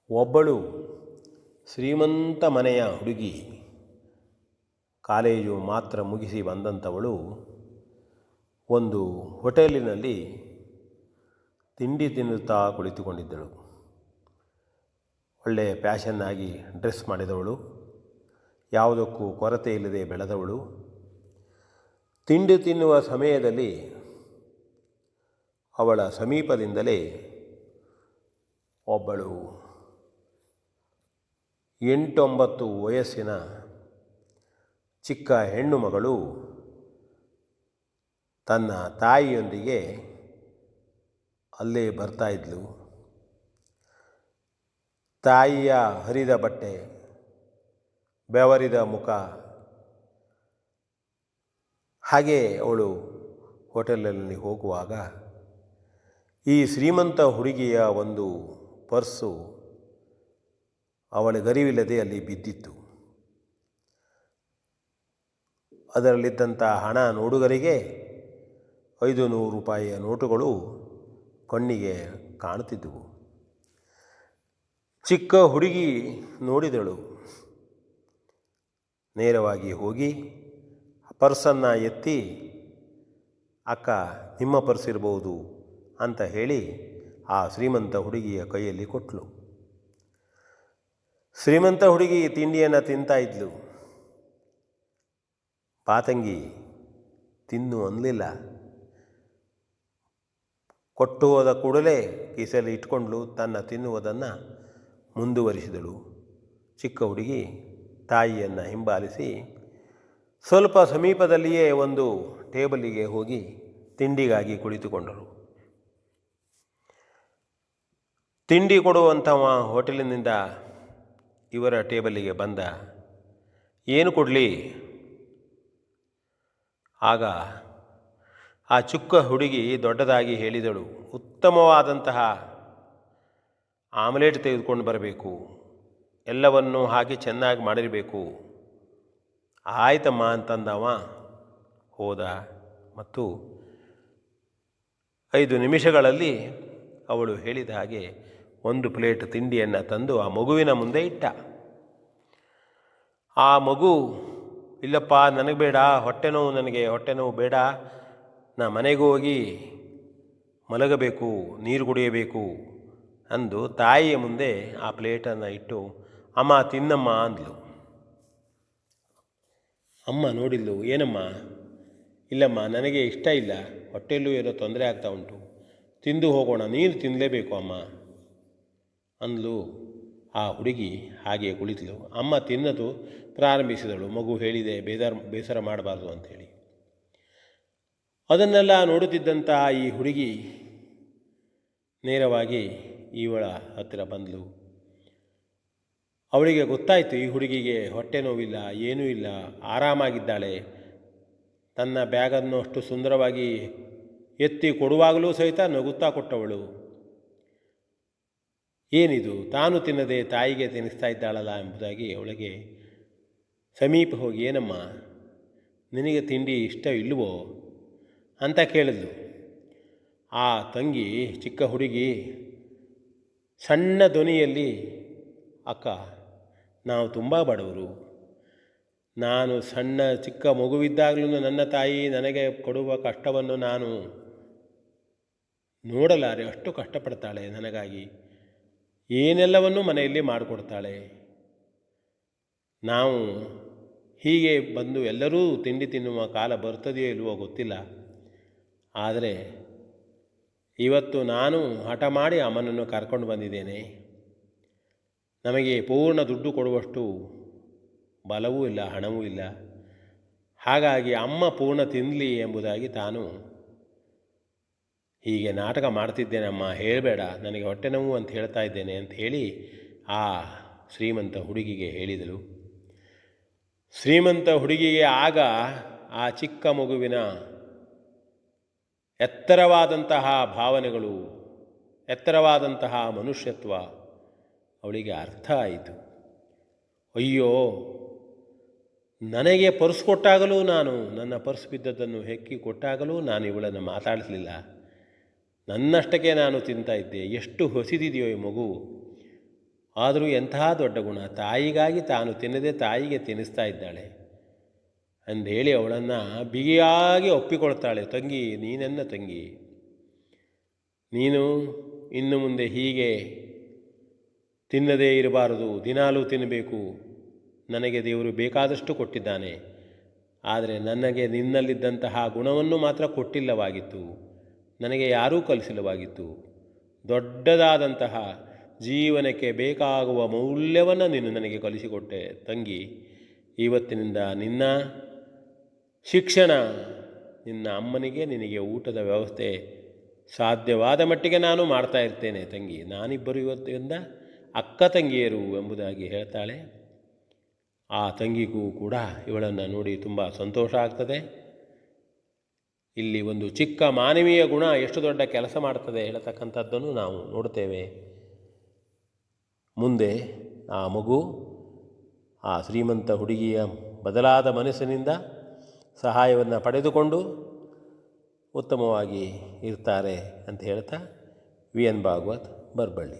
ಒಬ್ಬಳು ಶ್ರೀಮಂತ ಮನೆಯ ಹುಡುಗಿ, ಕಾಲೇಜು ಮಾತ್ರ ಮುಗಿಸಿ ಬಂದಂಥವಳು ಒಂದು ಹೋಟೆಲಿನಲ್ಲಿ ತಿಂಡಿ ತಿನ್ನುತ್ತಾ ಕುಳಿತುಕೊಂಡಿದ್ದಳು. ಒಳ್ಳೆಯ ಫ್ಯಾಷನ್ನಾಗಿ ಡ್ರೆಸ್ ಮಾಡಿದವಳು, ಯಾವುದಕ್ಕೂ ಕೊರತೆ ಇಲ್ಲದೆ ಬೆಳೆದವಳು. ತಿಂಡಿ ತಿನ್ನುವ ಸಮಯದಲ್ಲಿ ಅವಳ ಸಮೀಪದಿಂದಲೇ ಒಬ್ಬಳು 8-9 ವಯಸ್ಸಿನ ಚಿಕ್ಕ ಹೆಣ್ಣು ಮಗಳು ತನ್ನ ತಾಯಿಯೊಂದಿಗೆ ಅಲ್ಲೇ ಬರ್ತಾ ಇದ್ಲು. ತಾಯಿಯ ಹರಿದ ಬಟ್ಟೆ, ಬೆವರಿದ ಮುಖ, ಹಾಗೆ ಅವಳು ಹೋಟೆಲಲ್ಲಿ ಹೋಗುವಾಗ ಈ ಶ್ರೀಮಂತ ಹುಡುಗಿಯ ಒಂದು ಪರ್ಸು ಅವಳಿಗರಿವಿಲ್ಲದೆ ಅಲ್ಲಿ ಬಿದ್ದಿತ್ತು. ಅದರಲ್ಲಿದ್ದಂಥ ಹಣ ನೋಡುಗರಿಗೆ 500 ರೂಪಾಯಿಯ ನೋಟುಗಳು ಕಣ್ಣಿಗೆ ಕಾಣುತ್ತಿದ್ದವು. ಚಿಕ್ಕ ಹುಡುಗಿ ನೋಡಿದಳು. ನೇರವಾಗಿ ಹೋಗಿ ಪರ್ಸನ್ನು ಎತ್ತಿ, ಅಕ್ಕ ನಿಮ್ಮ ಪರ್ಸ್ ಇರ್ಬೋದು ಅಂತ ಹೇಳಿ ಆ ಶ್ರೀಮಂತ ಹುಡುಗಿಯ ಕೈಯಲ್ಲಿ ಕೊಟ್ಟಳು. ಶ್ರೀಮಂತ ಹುಡುಗಿ ತಿಂಡಿಯನ್ನು ತಿಂತಾ ಇದ್ಲು. ಪಾತಂಗಿ ತಿನ್ನು ಅನ್ನಲಿಲ್ಲ. ಕೊಟ್ಟು ಹೋದ ಕೂಡಲೇ ಕಿಸೆಯಲ್ಲಿ ಇಟ್ಕೊಂಡ್ಲು. ತನ್ನ ತಿನ್ನುವುದನ್ನು ಮುಂದುವರಿಸಿದಳು. ಚಿಕ್ಕ ಹುಡುಗಿ ತಾಯಿಯನ್ನು ಹಿಂಬಾಲಿಸಿ ಸ್ವಲ್ಪ ಸಮೀಪದಲ್ಲಿಯೇ ಒಂದು ಟೇಬಲಿಗೆ ಹೋಗಿ ತಿಂಡಿಗಾಗಿ ಕುಳಿತುಕೊಂಡರು. ತಿಂಡಿ ಕೊಡುವಂಥವ ಹೋಟೆಲಿನಿಂದ ಇವರ ಟೇಬಲಿಗೆ ಬಂದ. ಏನು ಕೊಡಲಿ? ಆಗ ಆ ಚಿಕ್ಕ ಹುಡುಗಿ ದೊಡ್ಡದಾಗಿ ಹೇಳಿದಳು, ಉತ್ತಮವಾದಂತಹ ಆಮ್ಲೆಟ್ ತೆಗೆದುಕೊಂಡು ಬರಬೇಕು, ಎಲ್ಲವನ್ನೂ ಹಾಕಿ ಚೆನ್ನಾಗಿ ಮಾಡಿರಬೇಕು. ಆಯ್ತಮ್ಮ ಅಂತಂದವ. ಹೋದ ಮತ್ತು 5 ನಿಮಿಷಗಳಲ್ಲಿ ಅವಳು ಹೇಳಿದ ಹಾಗೆ ಒಂದು ಪ್ಲೇಟ್ ತಿಂಡಿಯನ್ನು ತಂದು ಆ ಮಗುವಿನ ಮುಂದೆ ಇಟ್ಟ. ಆ ಮಗು, ಇಲ್ಲಪ್ಪ ನನಗೆ ಬೇಡ, ನನಗೆ ಹೊಟ್ಟೆ ನೋವು ಬೇಡ, ನಾ ಮನೆಗೆ ಹೋಗಿ ಮಲಗಬೇಕು, ನೀರು ಕುಡಿಯಬೇಕು ಅಂದು ತಾಯಿಯ ಮುಂದೆ ಆ ಪ್ಲೇಟನ್ನು ಇಟ್ಟು, ಅಮ್ಮ ತಿನ್ನಮ್ಮ ಅಂದ್ಲು. ಅಮ್ಮ ನೋಡಿದ್ಲು. ಏನಮ್ಮ? ಇಲ್ಲಮ್ಮ, ನನಗೆ ಇಷ್ಟ ಇಲ್ಲ, ಹೊಟ್ಟೆಯಲ್ಲೂ ಏನೋ ತೊಂದರೆ ಆಗ್ತಾ ಉಂಟು, ತಿಂದು ಹೋಗೋಣ, ನೀರು ತಿನ್ನಲೇಬೇಕು ಅಮ್ಮ ಅಂದ್ಲು. ಆ ಹುಡುಗಿ ಹಾಗೆ ಕುಳಿತಳು. ಅಮ್ಮ ತಿನ್ನೋದು ಪ್ರಾರಂಭಿಸಿದಳು. ಮಗು ಹೇಳಿದೆ ಬೇಸರ ಮಾಡಬಾರ್ದು ಅಂಥೇಳಿ. ಅದನ್ನೆಲ್ಲ ನೋಡುತ್ತಿದ್ದಂಥ ಈ ಹುಡುಗಿ ನೇರವಾಗಿ ಇವಳ ಹತ್ತಿರ ಬಂದಳು. ಅವಳಿಗೆ ಗೊತ್ತಾಯಿತು ಈ ಹುಡುಗಿಗೆ ಹೊಟ್ಟೆ ನೋವಿಲ್ಲ, ಏನೂ ಇಲ್ಲ, ಆರಾಮಾಗಿದ್ದಾಳೆ. ತನ್ನ ಬ್ಯಾಗನ್ನು ಅಷ್ಟು ಸುಂದರವಾಗಿ ಎತ್ತಿ ಕೊಡುವಾಗಲೂ ಸಹಿತ ನಗುತ್ತಾ ಕೊಟ್ಟವಳು. ಏನಿದು, ತಾನು ತಿನ್ನದೆ ತಾಯಿಗೆ ತಿನ್ನಿಸ್ತಾ ಇದ್ದಾಳಲ್ಲ ಎಂಬುದಾಗಿ ಅವಳಿಗೆ ಸಮೀಪ ಹೋಗಿ, ಏನಮ್ಮ ನಿನಗೆ ತಿಂಡಿ ಇಷ್ಟ ಇಲ್ಲವೋ ಅಂತ ಕೇಳಿದ್ಲು. ಆ ತಂಗಿ, ಚಿಕ್ಕ ಹುಡುಗಿ ಸಣ್ಣ ಧ್ವನಿಯಲ್ಲಿ, ಅಕ್ಕ ನಾವು ತುಂಬ ಬಡವರು, ನಾನು ಸಣ್ಣ ಚಿಕ್ಕ ಮಗುವಿದ್ದಾಗಲೂ ನನ್ನ ತಾಯಿ ನನಗೆ ಕೊಡುವ ಕಷ್ಟವನ್ನು ನಾನು ನೋಡಲಾರೆ, ಅಷ್ಟು ಕಷ್ಟಪಡ್ತಾಳೆ ನನಗಾಗಿ, ಏನೆಲ್ಲವನ್ನೂ ಮನೆಯಲ್ಲಿ ಮಾಡಿಕೊಡ್ತಾಳೆ. ನಾವು ಹೀಗೆ ಬಂದು ಎಲ್ಲರೂ ತಿಂಡಿ ತಿನ್ನುವ ಕಾಲ ಬರ್ತದೆಯೋ ಇಲ್ವೋ ಗೊತ್ತಿಲ್ಲ, ಆದರೆ ಇವತ್ತು ನಾನು ಹಠ ಮಾಡಿ ಅಮ್ಮನನ್ನು ಕರ್ಕೊಂಡು ಬಂದಿದ್ದೇನೆ. ನಮಗೆ ಪೂರ್ಣ ದುಡ್ಡು ಕೊಡುವಷ್ಟು ಬಲವೂ ಇಲ್ಲ, ಹಣವೂ ಇಲ್ಲ. ಹಾಗಾಗಿ ಅಮ್ಮ ಪೂರ್ಣ ತಿನ್ನಲಿ ಎಂಬುದಾಗಿ ತಾನು ಹೀಗೆ ನಾಟಕ ಮಾಡ್ತಿದ್ದೇನಮ್ಮ, ಹೇಳಬೇಡ, ನನಗೆ ಹೊಟ್ಟೆ ನೋವು ಅಂತ ಹೇಳ್ತಾ ಇದ್ದೇನೆ ಅಂತ ಹೇಳಿ ಆ ಶ್ರೀಮಂತ ಹುಡುಗಿಗೆ ಹೇಳಿದಳು. ಶ್ರೀಮಂತ ಹುಡುಗಿಗೆ ಆಗ ಆ ಚಿಕ್ಕ ಮಗುವಿನ ಎತ್ತರವಾದಂತಹ ಭಾವನೆಗಳು, ಎತ್ತರವಾದಂತಹ ಮನುಷ್ಯತ್ವ ಅವಳಿಗೆ ಅರ್ಥ ಆಯಿತು. ಅಯ್ಯೋ, ನನಗೆ ಪರ್ಸ್ ಕೊಟ್ಟಾಗಲೂ ನಾನು ನನ್ನ ಪರ್ಸ್ ಬಿದ್ದದ್ದನ್ನು ಹೆಕ್ಕಿ ಕೊಟ್ಟಾಗಲೂ ನಾನು ಇವಳನ್ನು ಮಾತಾಡಿಸಲಿಲ್ಲ. ನನ್ನಷ್ಟಕ್ಕೆ ನಾನು ತಿಂತಾ ಇದ್ದೆ. ಎಷ್ಟು ಹೊಸಿದಿದೆಯೋ ಈ ಮಗು. ಆದರೂ ಎಂತಹ ದೊಡ್ಡ ಗುಣ. ತಾಯಿಗಾಗಿ ತಾನು ತಿನ್ನದೆ ತಾಯಿಗೆ ತಿನ್ನಿಸ್ತಾ ಇದ್ದಾಳೆ ಅಂದೇಳಿ ಅವಳನ್ನು ಬಿಗಿಯಾಗಿ ಒಪ್ಪಿಕೊಳ್ತಾಳೆ. ತಂಗಿ, ನೀನೆನ್ನ ತಂಗಿ, ನೀನು ಇನ್ನು ಮುಂದೆ ಹೀಗೆ ತಿನ್ನದೇ ಇರಬಾರದು, ದಿನಾಲೂ ತಿನ್ನಬೇಕು. ನನಗೆ ದೇವರು ಬೇಕಾದಷ್ಟು ಕೊಟ್ಟಿದ್ದಾನೆ, ಆದರೆ ನನಗೆ ನಿನ್ನಲ್ಲಿದ್ದಂತಹ ಗುಣವನ್ನು ಮಾತ್ರ ಕೊಟ್ಟಿಲ್ಲವಾಗಿತ್ತು, ನನಗೆ ಯಾರೂ ಕಲಿಸಿಲ್ಲವಾಗಿತ್ತು. ದೊಡ್ಡದಾದಂತಹ ಜೀವನಕ್ಕೆ ಬೇಕಾಗುವ ಮೌಲ್ಯವನ್ನು ನೀನು ನನಗೆ ಕಲಿಸಿಕೊಟ್ಟೆ ತಂಗಿ. ಇವತ್ತಿನಿಂದ ನಿನ್ನ ಶಿಕ್ಷಣ, ನಿನ್ನ ಅಮ್ಮನಿಗೆ ನಿನಗೆ ಊಟದ ವ್ಯವಸ್ಥೆ ಸಾಧ್ಯವಾದ ಮಟ್ಟಿಗೆ ನಾನು ಮಾಡ್ತಾ ಇರ್ತೇನೆ ತಂಗಿ. ನಾನಿಬ್ಬರು ಇವತ್ತಿನಿಂದ ಅಕ್ಕ ತಂಗಿಯರು ಎಂಬುದಾಗಿ ಹೇಳ್ತಾಳೆ. ಆ ತಂಗಿಗೂ ಕೂಡ ಇವಳನ್ನು ನೋಡಿ ತುಂಬ ಸಂತೋಷ ಆಗ್ತದೆ. ಇಲ್ಲಿ ಒಂದು ಚಿಕ್ಕ ಮಾನವೀಯ ಗುಣ ಎಷ್ಟು ದೊಡ್ಡ ಕೆಲಸ ಮಾಡ್ತದೆ ಹೇಳ್ತಕ್ಕಂಥದ್ದನ್ನು ನಾವು ನೋಡ್ತೇವೆ. ಮುಂದೆ ಆ ಮಗು ಆ ಶ್ರೀಮಂತ ಹುಡುಗಿಯ ಬದಲಾದ ಮನಸ್ಸಿನಿಂದ ಸಹಾಯವನ್ನು ಪಡೆದುಕೊಂಡು ಉತ್ತಮವಾಗಿ ಇರ್ತಾರೆ ಅಂತ ಹೇಳ್ತಾ ವಿ ಎನ್ ಭಾಗವತ್, ಬರಬಳ್ಳಿ.